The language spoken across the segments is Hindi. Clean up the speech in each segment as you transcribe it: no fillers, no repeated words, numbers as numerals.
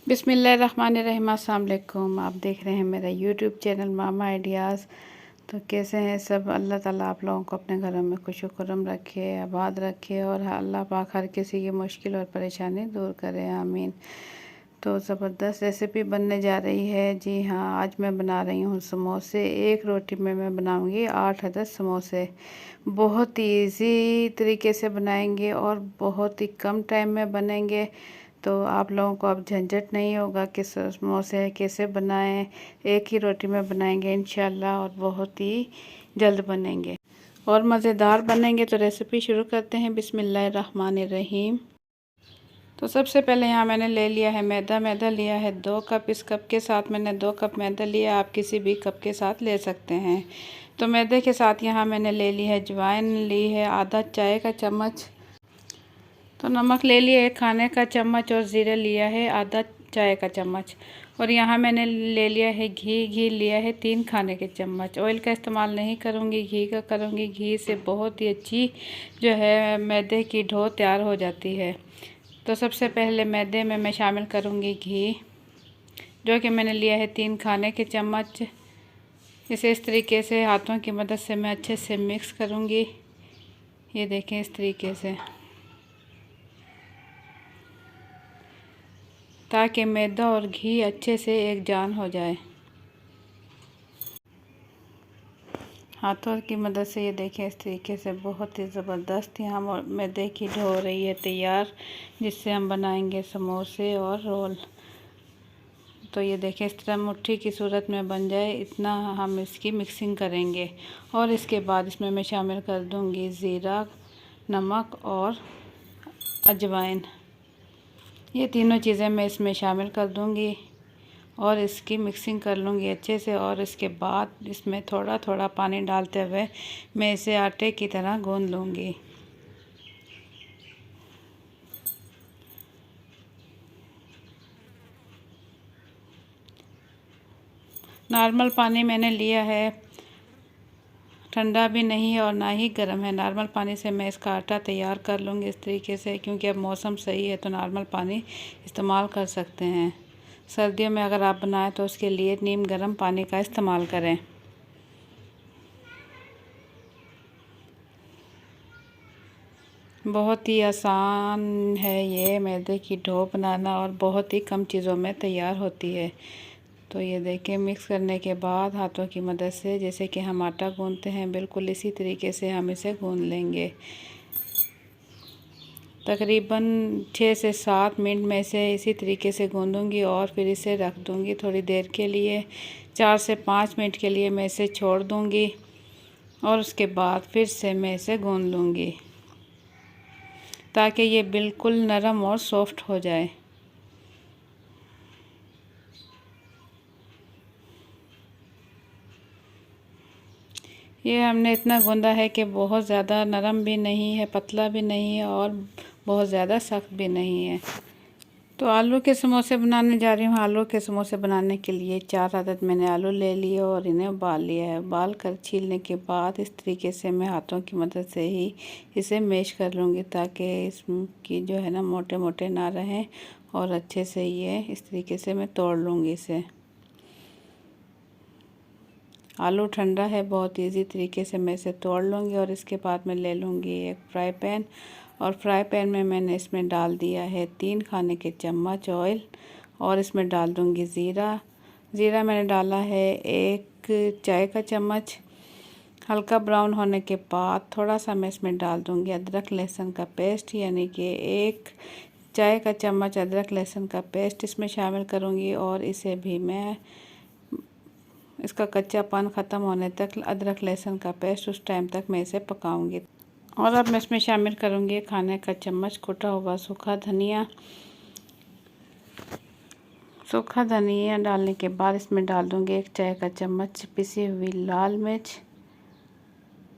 बिस्मिल्लाहिर्रहमानिर्रहीम। अस्सलाम वालेकुम। आप देख रहे हैं मेरा यूट्यूब चैनल मामा आइडियाज़। तो कैसे हैं सब? अल्लाह ताला आप लोगों को अपने घरों में खुश खुरम रखे, आबाद रखे और अल्लाह पाक हर किसी की मुश्किल और परेशानी दूर करे, आमीन। तो ज़बरदस्त रेसिपी बनने जा रही है। जी हाँ, आज मैं बना रही हूँ समोसे। एक रोटी में मैं बनाऊँगी 8 अदद समोसे। बहुत ईज़ी तरीके से बनाएंगे और बहुत ही कम टाइम में बनेंगे। तो आप लोगों को अब झंझट नहीं होगा कि समोसे कैसे बनाएं। एक ही रोटी में बनाएंगे इंशाल्लाह और बहुत ही जल्द बनेंगे और मज़ेदार बनेंगे। तो रेसिपी शुरू करते हैं। बिस्मिल्लाहिर्रहमानिर्रहीम। तो सबसे पहले यहाँ मैंने ले लिया है मैदा लिया है 2 कप। इस कप के साथ मैंने 2 कप मैदा लिया, आप किसी भी कप के साथ ले सकते हैं। तो मैदे के साथ यहाँ मैंने ले ली है अजवाइन, ली है आधा चाय का चम्मच। तो नमक ले लिया 1 खाने का चम्मच और ज़ीरा लिया है आधा चाय का चम्मच। और यहाँ मैंने ले लिया है घी लिया है 3 खाने के चम्मच। ऑयल का इस्तेमाल नहीं करूँगी, घी का करूँगी। घी से बहुत ही अच्छी जो है मैदे की डो तैयार हो जाती है। तो सबसे पहले मैदे में मैं शामिल करूँगी घी, जो कि मैंने लिया है 3 खाने के चम्मच। इसे इस तरीके से हाथों की मदद से मैं अच्छे से मिक्स करूँगी। ये देखें, इस तरीके से, ताकि मैदा और घी अच्छे से एक जान हो जाए। हाथों की मदद से ये देखें, इस तरीके से बहुत ही ज़बरदस्त यहाँ मैदे की डो हो रही है तैयार, जिससे हम बनाएंगे समोसे और रोल। तो ये देखें, इस तरह मुट्ठी की सूरत में बन जाए, इतना हम इसकी मिक्सिंग करेंगे। और इसके बाद इसमें मैं शामिल कर दूँगी ज़ीरा, नमक और अजवाइन। ये तीनों चीज़ें मैं इसमें शामिल कर दूँगी और इसकी मिक्सिंग कर लूँगी अच्छे से। और इसके बाद इसमें थोड़ा थोड़ा पानी डालते हुए मैं इसे आटे की तरह गूँध लूँगी। नॉर्मल पानी मैंने लिया है, ठंडा भी नहीं है और ना ही गर्म है। नॉर्मल पानी से मैं इसका आटा तैयार कर लूँगी इस तरीके से, क्योंकि अब मौसम सही है तो नॉर्मल पानी इस्तेमाल कर सकते हैं। सर्दियों में अगर आप बनाएं तो उसके लिए नीम गर्म पानी का इस्तेमाल करें। बहुत ही आसान है ये मैदे की डो बनाना और बहुत ही कम चीज़ों में तैयार होती है। तो ये देखें, मिक्स करने के बाद हाथों की मदद से, जैसे कि हम आटा गूंथते हैं, बिल्कुल इसी तरीके से हम इसे गूंथ लेंगे। तकरीबन 6 से 7 मिनट में इसे इसी तरीके से गूंथूंगी और फिर इसे रख दूंगी थोड़ी देर के लिए। 4 से 5 मिनट के लिए मैं इसे छोड़ दूंगी और उसके बाद फिर से मैं इसे गूंथ लूँगी, ताकि ये बिल्कुल नरम और सॉफ्ट हो जाए। ये हमने इतना गूंदा है कि बहुत ज़्यादा नरम भी नहीं है, पतला भी नहीं है और बहुत ज़्यादा सख्त भी नहीं है। तो आलू के समोसे बनाने जा रही हूँ। आलू के समोसे बनाने के लिए 4 अदद मैंने आलू ले लिए और इन्हें उबाल लिया है। उबाल कर छीलने के बाद इस तरीके से मैं हाथों की मदद से ही इसे मैश कर लूँगी, ताकि इसकी जो है ना मोटे मोटे ना रहें और अच्छे से ये इस तरीके से मैं तोड़ लूँगी इसे। आलू ठंडा है, बहुत इजी तरीके से मैं इसे तोड़ लूँगी। और इसके बाद मैं ले लूँगी एक फ्राई पैन और फ्राई पैन में मैंने इसमें डाल दिया है 3 खाने के चम्मच ऑयल और इसमें डाल दूँगी ज़ीरा मैंने डाला है 1 चाय का चम्मच। हल्का ब्राउन होने के बाद थोड़ा सा मैं इसमें डाल दूँगी अदरक लहसुन का पेस्ट, यानी कि 1 चाय का चम्मच अदरक लहसुन का पेस्ट इसमें शामिल करूँगी। और इसे भी मैं इसका कच्चापन ख़त्म होने तक, अदरक लहसुन का पेस्ट, उस टाइम तक मैं इसे पकाऊंगी। और अब मैं इसमें शामिल करूंगी खाने का चम्मच कुटा हुआ सूखा धनिया। सूखा धनिया डालने के बाद इसमें डाल दूंगी 1 चाय का चम्मच पिसी हुई लाल मिर्च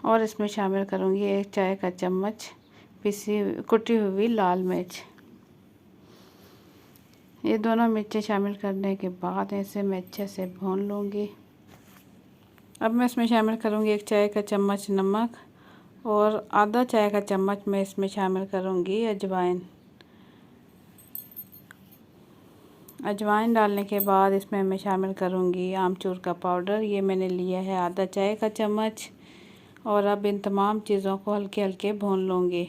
और इसमें शामिल करूंगी 1 चाय का चम्मच कुटी हुई लाल मिर्च। ये दोनों मिर्चें शामिल करने के बाद इसे मैं अच्छे से भून लूँगी। अब मैं इसमें शामिल करूँगी 1 चाय का चम्मच नमक और आधा चाय का चम्मच मैं इसमें शामिल करूँगी अजवाइन। अजवाइन डालने के बाद इसमें मैं शामिल करूँगी आमचूर का पाउडर। ये मैंने लिया है आधा चाय का चम्मच। और अब इन तमाम चीज़ों को हल्के हल्के भून लूँगी।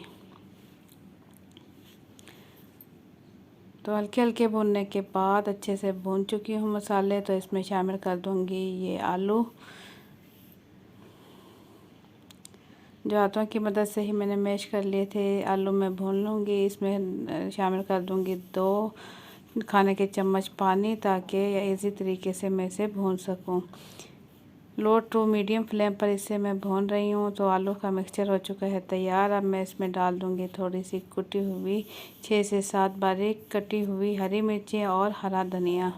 तो हल्के हल्के भूनने के बाद अच्छे से भून चुकी हूँ मसाले, तो इसमें शामिल कर दूँगी ये आलू, जो हाथों की मदद से ही मैंने मैश कर लिए थे। आलू मैं भून लूँगी। इसमें शामिल कर दूँगी 2 खाने के चम्मच पानी, ताकि इसी तरीके से मैं इसे भून सकूँ। लो टू मीडियम फ्लेम पर इसे मैं भून रही हूँ। तो आलू का मिक्सचर हो चुका है तैयार। अब मैं इसमें डाल दूँगी थोड़ी सी कुटी हुई 6 से 7 बारीक कटी हुई हरी मिर्चें और हरा धनिया।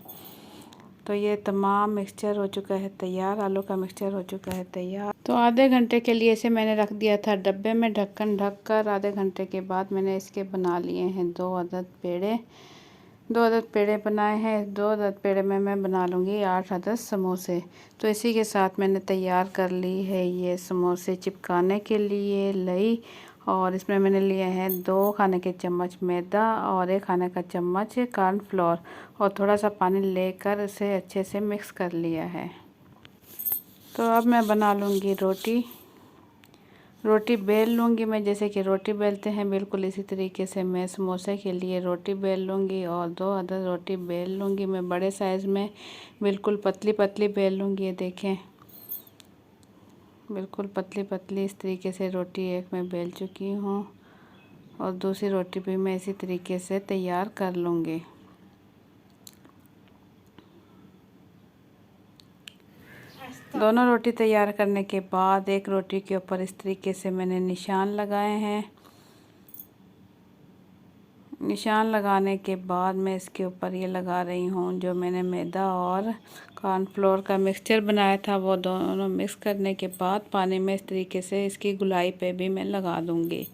तो ये तमाम मिक्सचर हो चुका है तैयार, आलू का मिक्सचर हो चुका है तैयार। तो आधे घंटे के लिए इसे मैंने रख दिया था डब्बे में ढक्कन ढक कर। आधे घंटे के बाद मैंने इसके बना लिए हैं 2 अदद पेड़े। 2 अदद पेड़े बनाए हैं। 2 अदद पेड़े में मैं बना लूँगी 8 अदद समोसे। तो इसी के साथ मैंने तैयार कर ली है ये समोसे चिपकाने के लिए लई। और इसमें मैंने लिए हैं 2 खाने के चम्मच मैदा और 1 खाने का चम्मच कॉर्नफ्लोर और थोड़ा सा पानी लेकर इसे अच्छे से मिक्स कर लिया है। तो अब मैं बना लूँगी रोटी। रोटी बेल लूँगी मैं, जैसे कि रोटी बेलते हैं बिल्कुल इसी तरीके से मैं समोसे के लिए रोटी बेल लूँगी। और 2 अदद रोटी बेल लूँगी मैं बड़े साइज़ में, बिल्कुल पतली पतली बेल लूँगी। ये देखें, बिल्कुल पतली पतली इस तरीके से रोटी एक मैं बेल चुकी हूँ। और दूसरी रोटी भी मैं इसी तरीके से तैयार कर लूँगी। दोनों रोटी तैयार करने के बाद एक रोटी के ऊपर इस तरीके से मैंने निशान लगाए हैं। निशान लगाने के बाद मैं इसके ऊपर ये लगा रही हूँ जो मैंने मैदा और कॉर्नफ्लोर का मिक्सचर बनाया था, वो दोनों मिक्स करने के बाद पानी में इस तरीके से इसकी गुलाई पे भी मैं लगा दूँगी।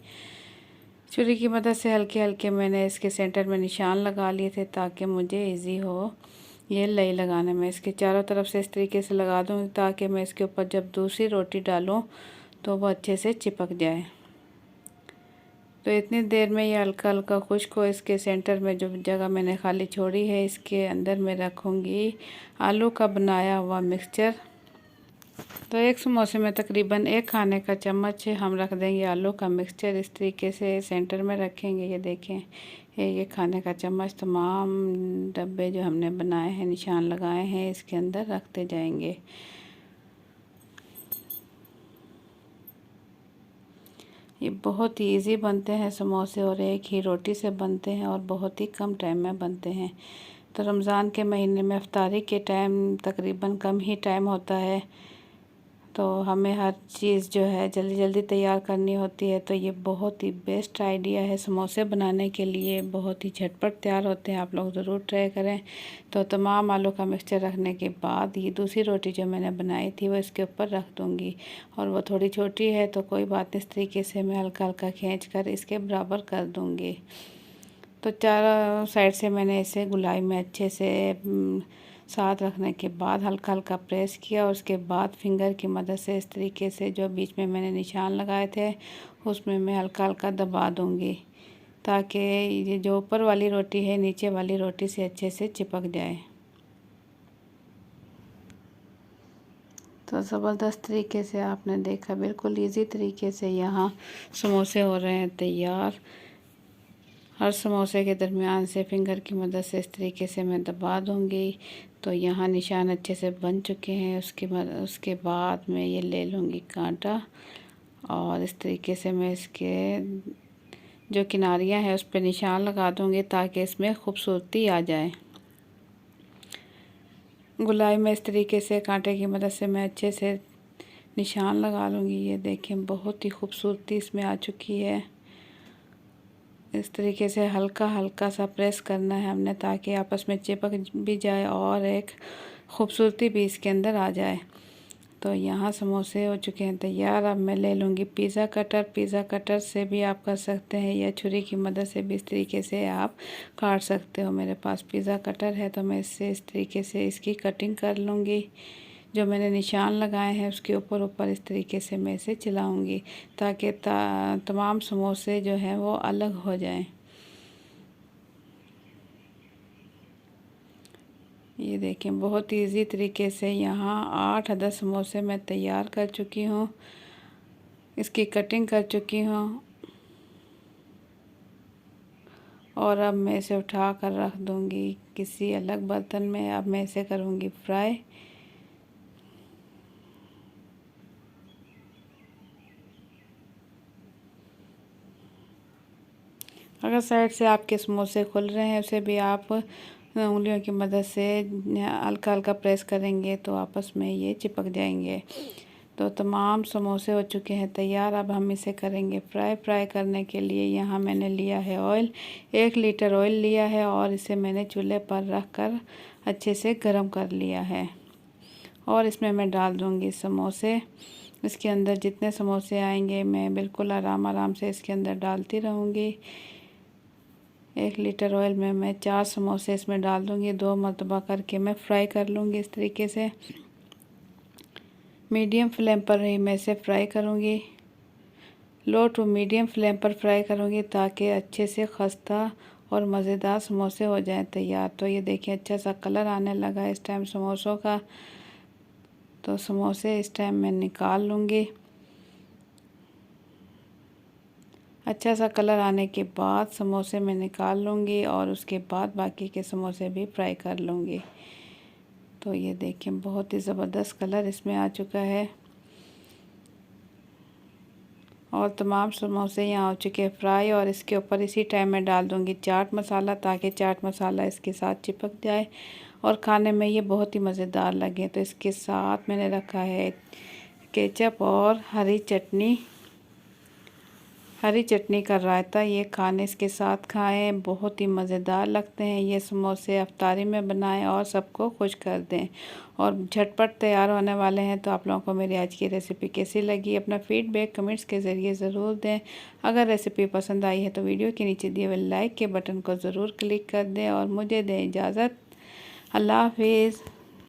छुरी की मदद से हल्के हल्के मैंने इसके सेंटर में निशान लगा लिए थे, ताकि मुझे इजी हो ये लई लगाने में। इसके चारों तरफ से इस तरीके से लगा दूँगी, ताकि मैं इसके ऊपर जब दूसरी रोटी डालूँ तो वो अच्छे से चिपक जाए। तो इतनी देर में ये हल्का हल्का खुश्क हो, इसके सेंटर में जो जगह मैंने खाली छोड़ी है इसके अंदर मैं रखूँगी आलू का बनाया हुआ मिक्सचर। तो एक समोसे में तकरीबन 1 खाने का चम्मच हम रख देंगे आलू का मिक्सचर। इस तरीके से सेंटर में रखेंगे। ये देखें, ये खाने का चम्मच तमाम डब्बे जो हमने बनाए हैं निशान लगाए हैं इसके अंदर रखते जाएंगे। ये बहुत ही ईजी बनते हैं समोसे और एक ही रोटी से बनते हैं और बहुत ही कम टाइम में बनते हैं। तो रमज़ान के महीने में इफ्तारी के टाइम तकरीबन कम ही टाइम होता है, तो हमें हर चीज़ जो है जल्दी जल्दी तैयार करनी होती है। तो ये बहुत ही बेस्ट आइडिया है समोसे बनाने के लिए, बहुत ही झटपट तैयार होते हैं। आप लोग ज़रूर ट्राई करें। तो तमाम आलू का मिक्सचर रखने के बाद ये दूसरी रोटी जो मैंने बनाई थी वो इसके ऊपर रख दूँगी। और वो थोड़ी छोटी है तो कोई बात नहीं, इस तरीके से मैं हल्का हल्का खींच कर इसके बराबर कर दूँगी। तो चारों साइड से मैंने इसे गुलाई में अच्छे से साथ रखने के बाद हल्का हल्का प्रेस किया और उसके बाद फिंगर की मदद से इस तरीके से जो बीच में मैंने निशान लगाए थे उसमें मैं हल्का हल्का दबा दूंगी, ताकि ये जो ऊपर वाली रोटी है नीचे वाली रोटी से अच्छे से चिपक जाए। तो ज़बरदस्त तरीके से आपने देखा, बिल्कुल इजी तरीके से यहाँ समोसे हो रहे हैं तैयार। हर समोसे के दरमियान से फिंगर की मदद से इस तरीके से मैं दबा दूंगी। तो यहाँ निशान अच्छे से बन चुके हैं। उसके बाद मैं ये ले लूँगी कांटा और इस तरीके से मैं इसके जो किनारियाँ हैं उस पर निशान लगा दूँगी, ताकि इसमें खूबसूरती आ जाए। गुलाई में इस तरीके से कांटे की मदद से मैं अच्छे से निशान लगा लूँगी। ये देखें, बहुत ही खूबसूरती इसमें आ चुकी है। इस तरीके से हल्का हल्का सा प्रेस करना है हमने, ताकि आपस में चिपक भी जाए और एक खूबसूरती भी इसके अंदर आ जाए। तो यहाँ समोसे हो चुके हैं तैयार। अब मैं ले लूँगी पिज़्ज़ा कटर। पिज़्ज़ा कटर से भी आप कर सकते हैं या छुरी की मदद से भी इस तरीके से आप काट सकते हो। मेरे पास पिज़्ज़ा कटर है तो मैं इससे इस तरीके से इसकी कटिंग कर लूँगी। जो मैंने निशान लगाए हैं उसके ऊपर ऊपर इस तरीके से मैं इसे चलाऊँगी, ताकि तमाम समोसे जो हैं वो अलग हो जाएं। ये देखें बहुत इजी तरीके से यहाँ 8 अदद समोसे मैं तैयार कर चुकी हूँ, इसकी कटिंग कर चुकी हूँ और अब मैं इसे उठा कर रख दूँगी किसी अलग बर्तन में। अब मैं इसे करूँगी फ्राई। अगर साइड से आपके समोसे खुल रहे हैं उसे भी आप उंगलियों की मदद से हल्का हल्का प्रेस करेंगे तो आपस में ये चिपक जाएंगे। तो तमाम समोसे हो चुके हैं तैयार। अब हम इसे करेंगे फ्राई करने के लिए यहाँ मैंने लिया है ऑयल, 1 लीटर ऑयल लिया है और इसे मैंने चूल्हे पर रख कर अच्छे से गर्म कर लिया है। और इसमें मैं डाल दूँगी समोसे। इसके अंदर जितने समोसे आएंगे मैं बिल्कुल आराम से इसके अंदर डालती रहूँगी। 1 लीटर ऑयल में मैं 4 समोसे इसमें डाल दूँगी। 2 मरतबा करके मैं फ्राई कर लूँगी इस तरीके से। मीडियम फ्लेम पर ही मैं इसे फ्राई करूँगी, लो टू मीडियम फ्लेम पर फ्राई करूँगी ताकि अच्छे से खस्ता और मज़ेदार समोसे हो जाएं तैयार। तो ये देखिए अच्छा सा कलर आने लगा इस टाइम समोसों का। तो समोसे इस टाइम मैं निकाल लूँगी। अच्छा सा कलर आने के बाद समोसे मैं निकाल लूँगी और उसके बाद बाकी के समोसे भी फ्राई कर लूँगी। तो ये देखें बहुत ही ज़बरदस्त कलर इसमें आ चुका है और तमाम समोसे यहाँ हो चुके हैं फ्राई। और इसके ऊपर इसी टाइम में डाल दूँगी चाट मसाला ताकि चाट मसाला इसके साथ चिपक जाए और खाने में ये बहुत ही मज़ेदार लगे। तो इसके साथ मैंने रखा है केचप और हरी चटनी का रायता। ये खाने इसके साथ खाएं, बहुत ही मज़ेदार लगते हैं ये समोसे। अफ्तारी में बनाएं और सबको खुश कर दें और झटपट तैयार होने वाले हैं। तो आप लोगों को मेरी आज की रेसिपी कैसी लगी अपना फीडबैक कमेंट्स के ज़रिए ज़रूर दें। अगर रेसिपी पसंद आई है तो वीडियो के नीचे दिए हुए लाइक के बटन को ज़रूर क्लिक कर दें और मुझे दें इजाज़त। अल्लाह हाफिज़।